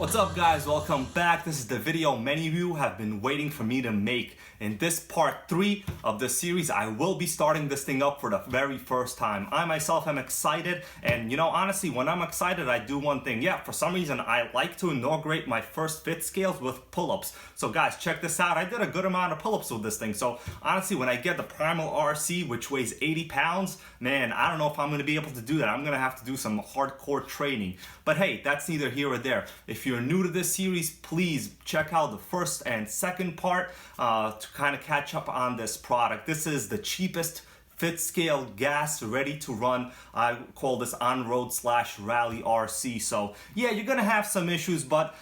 What's up guys, welcome back. This is the video many of you have been waiting for me to make. In this part 3 of the series, I will be starting this thing up for the very first time. I myself am excited, and you know, honestly, when I'm excited, I do one thing. Yeah, for some reason, I like to inaugurate my first fit scales with pull-ups. So guys, check this out. I did a good amount of pull-ups with this thing. So honestly, when I get the Primal RC, which weighs 80 pounds, man, I don't know if I'm gonna be able to do that. I'm gonna have to do some hardcore training. But hey, that's neither here or there. If you're new to this series, please check out the first and second part to kind of catch up on this product. This is the cheapest fit scale gas ready to run. I call this on-road / rally RC. So yeah, you're gonna have some issues, but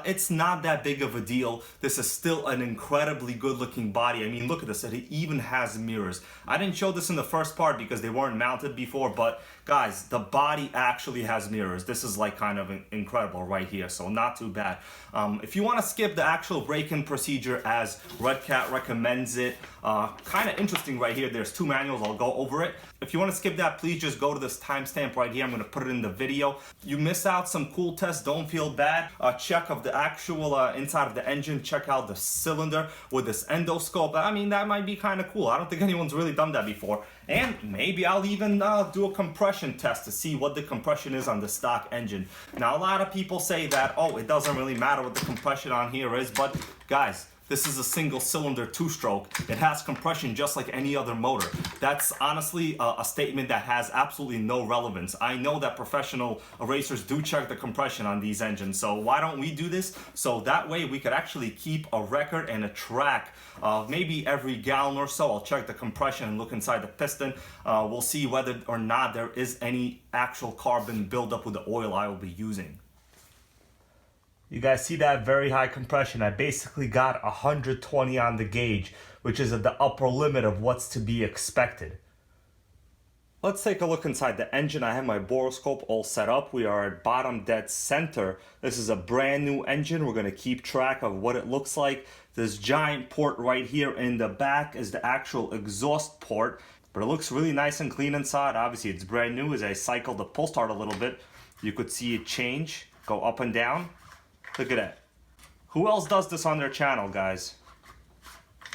it's not that big of a deal. This is still an incredibly good looking body. I mean, look at this, it even has mirrors. I didn't show this in the first part because they weren't mounted before, but guys, the body actually has mirrors. This is like kind of incredible right here, so not too bad. If you want to skip the actual break-in procedure as Redcat recommends it, kind of interesting right here. There's 2 manuals, I'll go over it. If you want to skip that, please just go to this timestamp right here. I'm going to put it in the video. You miss out some cool tests, don't feel bad. Check of the actual inside of the engine, check out the cylinder with this endoscope. I mean, that might be kind of cool. I don't think anyone's really done that before. And maybe I'll even do a compression test to see what the compression is on the stock engine. Now, a lot of people say that, oh, it doesn't really matter what the compression on here is, but guys, this is a single cylinder 2-stroke. It has compression just like any other motor. That's honestly a statement that has absolutely no relevance. I know that professional racers do check the compression on these engines, so why don't we do this? So that way we could actually keep a record and a track. Maybe every gallon or so, I'll check the compression and look inside the piston. We'll see whether or not there is any actual carbon buildup with the oil I will be using. You guys see that very high compression? I basically got 120 on the gauge, which is at the upper limit of what's to be expected. Let's take a look inside the engine. I have my boroscope all set up. We are at bottom dead center. This is a brand new engine. We're gonna keep track of what it looks like. This giant port right here in the back is the actual exhaust port, but it looks really nice and clean inside. Obviously it's brand new. As I cycle the pull start a little bit, you could see it change, go up and down. Look at that. Who else does this on their channel, guys?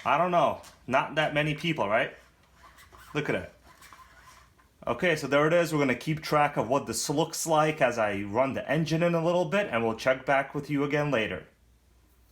I don't know. Not that many people, right? Look at it. Okay, so there it is. We're going to keep track of what this looks like as I run the engine in a little bit, and we'll check back with you again later.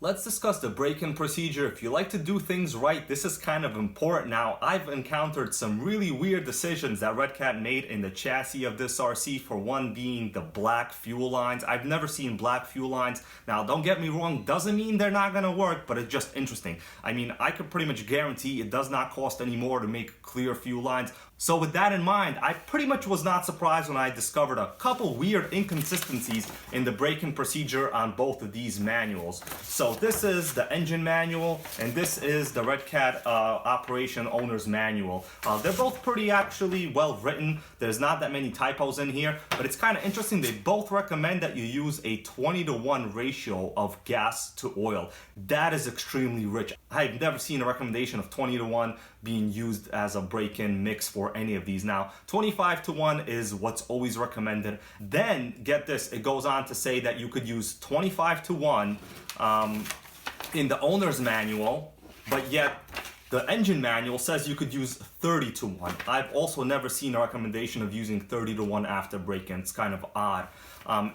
Let's discuss the break-in procedure. If you like to do things right, this is kind of important. Now, I've encountered some really weird decisions that Redcat made in the chassis of this RC, for one being the black fuel lines. I've never seen black fuel lines. Now, don't get me wrong, doesn't mean they're not gonna work, but it's just interesting. I mean, I could pretty much guarantee it does not cost any more to make clear fuel lines. So with that in mind, I pretty much was not surprised when I discovered a couple weird inconsistencies in the break-in procedure on both of these manuals. So this is the engine manual, and this is the Redcat operation owner's manual. They're both pretty actually well written. There's not that many typos in here, but it's kind of interesting. They both recommend that you use a 20-to-1 ratio of gas to oil. That is extremely rich. I've never seen a recommendation of 20-to-1 being used as a break-in mix for any of these. Now, 25-to-1 is what's always recommended. Then, get this, it goes on to say that you could use 25-to-1 in the owner's manual, but yet the engine manual says you could use 30-to-1. I've also never seen a recommendation of using 30-to-1 after break-in. It's kind of odd.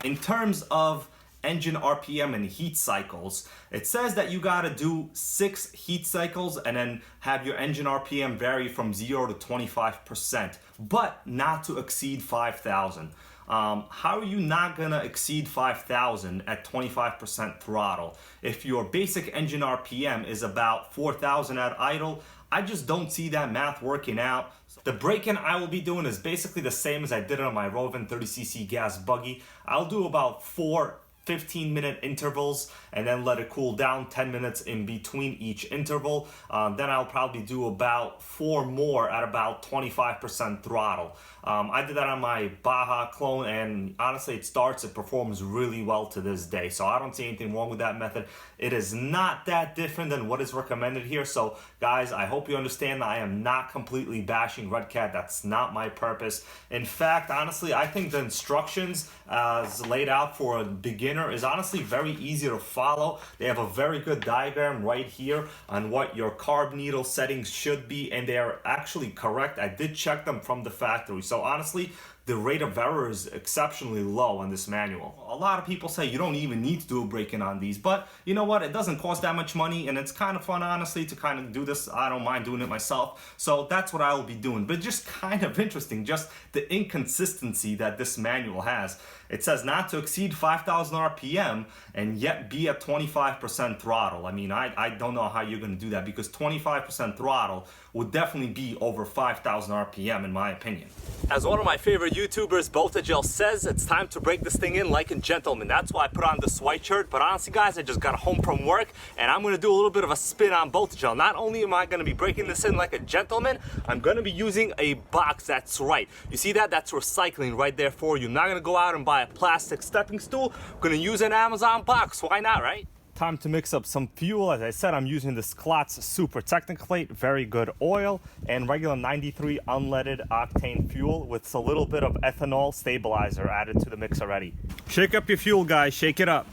In terms of engine RPM and heat cycles, it says that you gotta do 6 heat cycles and then have your engine RPM vary from 0 to 25%, but not to exceed 5,000. How are you not gonna exceed 5,000 at 25% throttle? If your basic engine RPM is about 4,000 at idle, I just don't see that math working out. The break-in I will be doing is basically the same as I did on my Rovan 30cc gas buggy. I'll do about 4 15-minute intervals and then let it cool down 10 minutes in between each interval. Then I'll probably do about 4 more at about 25% throttle. I did that on my Baja clone, and honestly it performs really well to this day, so I don't see anything wrong with that method. It is not that different than what is recommended here. So guys, I hope you understand that I am not completely bashing Redcat. That's not my purpose. In fact, honestly, I think the instructions as laid out for a beginner is honestly very easy to follow. They have a very good diagram right here on what your carb needle settings should be, and they are actually correct. I did check them from the factory, so honestly the rate of error is exceptionally low on this manual. A lot of people say you don't even need to do a break-in on these, but you know what, it doesn't cost that much money, and it's kind of fun honestly to kind of do this. I don't mind doing it myself, so that's what I will be doing. But just kind of interesting, just the inconsistency that this manual has. It says not to exceed 5,000 RPM and yet be at 25% throttle. I mean, I don't know how you're going to do that, because 25% throttle would definitely be over 5,000 RPM in my opinion. As one of my favorite YouTubers, Voltagel, says, it's time to break this thing in like a gentleman. That's why I put on this white shirt. But honestly guys, I just got home from work and I'm going to do a little bit of a spin on Voltagel. Not only am I going to be breaking this in like a gentleman, I'm going to be using a box. That's right. You see that? That's recycling right there for you. I'm not going to go out and buy a plastic stepping stool. I'm going to use an Amazon box. Why not, right? Time to mix up some fuel. As I said, I'm using this Klotz Super Techniclate, very good oil, and regular 93 unleaded octane fuel with a little bit of ethanol stabilizer added to the mix already. Shake up your fuel, guys, shake it up.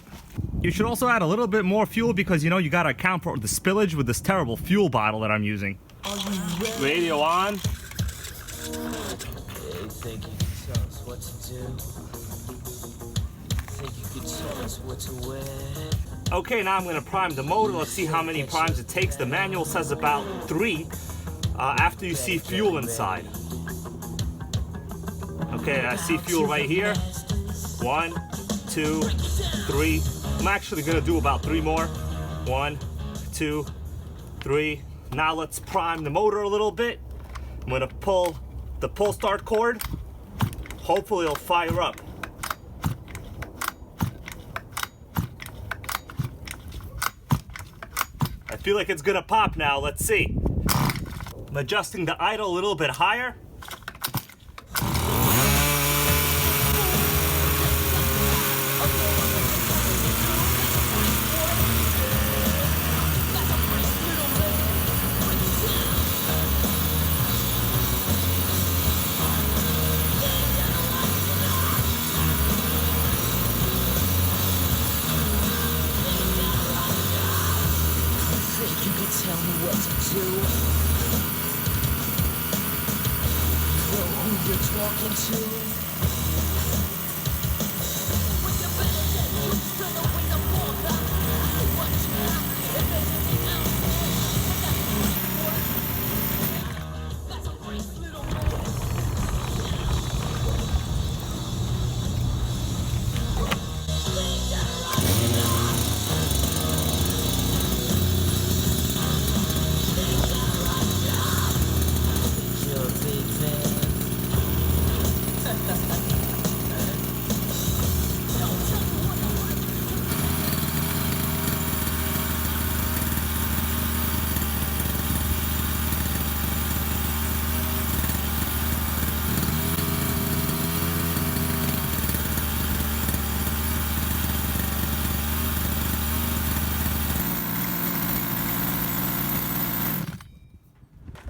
You should also add a little bit more fuel because, you know, you gotta account for the spillage with this terrible fuel bottle that I'm using. Radio on. Hey, think you can tell us what to do? Think you can tell us what to wear? Okay, now I'm going to prime the motor. Let's see how many primes it takes. The manual says about 3 after you see fuel inside. Okay, I see fuel right here. 1, 2, 3. I'm actually going to do about 3 more. 1, 2, 3. Now let's prime the motor a little bit. I'm going to pull the pull start cord. Hopefully it'll fire up. I feel like it's gonna pop now. Let's see. I'm adjusting the idle a little bit higher. Tell me what to do. Know who you're talking to.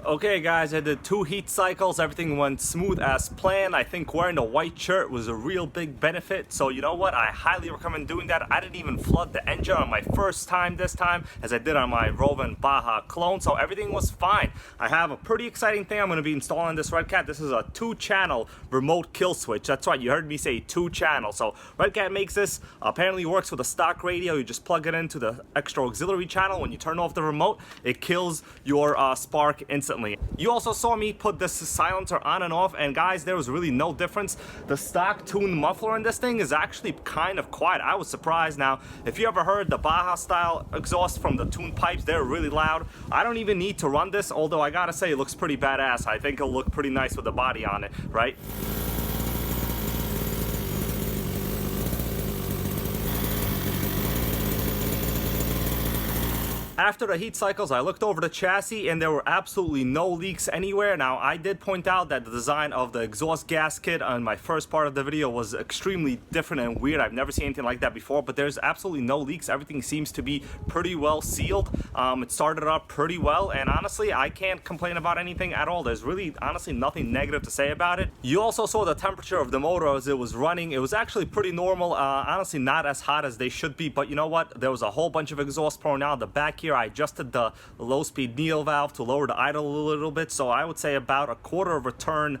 Okay guys, I did 2 heat cycles, everything went smooth as planned. I think wearing the white shirt was a real big benefit, so you know what, I highly recommend doing that. I didn't even flood the engine on my first time this time, as I did on my Rovan Baja clone, so everything was fine. I have a pretty exciting thing I'm going to be installing in this Redcat. This is a 2-channel remote kill switch. That's right, you heard me say 2-channel. So Redcat makes this, apparently works with a stock radio. You just plug it into the extra auxiliary channel. When you turn off the remote, it kills your spark instantly. You also saw me put this silencer on and off, and guys, there was really no difference. The stock tuned muffler in this thing is actually kind of quiet. I was surprised. Now, if you ever heard the Baja style exhaust from the tuned pipes, they're really loud. I don't even need to run this, although I gotta say it looks pretty badass. I think it'll look pretty nice with the body on it, right? After the heat cycles, I looked over the chassis and there were absolutely no leaks anywhere. Now, I did point out that the design of the exhaust gasket on my first part of the video was extremely different and weird. I've never seen anything like that before, but there's absolutely no leaks. Everything seems to be pretty well sealed. It started up pretty well, and honestly, I can't complain about anything at all. There's really, honestly, nothing negative to say about it. You also saw the temperature of the motor as it was running. It was actually pretty normal. Honestly, not as hot as they should be, but you know what? There was a whole bunch of exhaust pouring out the back here. I adjusted the low-speed needle valve to lower the idle a little bit, so I would say about a quarter of a turn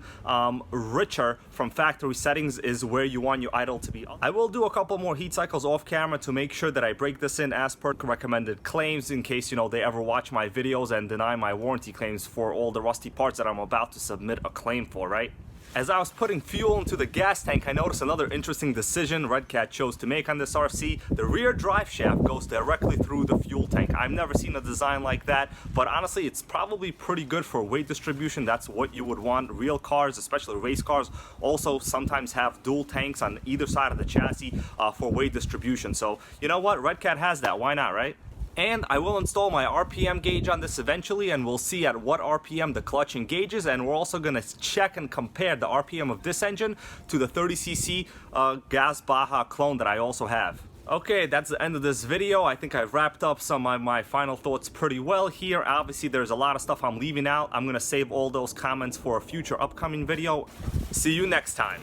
richer from factory settings is where you want your idle to be. I will do a couple more heat cycles off camera to make sure that I break this in as per recommended claims, in case, you know, they ever watch my videos and deny my warranty claims for all the rusty parts that I'm about to submit a claim for, right? As I was putting fuel into the gas tank, I noticed another interesting decision Redcat chose to make on this RC. The rear drive shaft goes directly through the fuel tank. I've never seen a design like that, but honestly, it's probably pretty good for weight distribution. That's what you would want. Real cars, especially race cars, also sometimes have dual tanks on either side of the chassis for weight distribution. So, you know what? Redcat has that. Why not, right? And I will install my RPM gauge on this eventually, and we'll see at what RPM the clutch engages, and we're also going to check and compare the RPM of this engine to the 30cc Gas Baja clone that I also have. Okay, that's the end of this video. I think I've wrapped up some of my final thoughts pretty well here. Obviously, there's a lot of stuff I'm leaving out. I'm going to save all those comments for a future upcoming video. See you next time.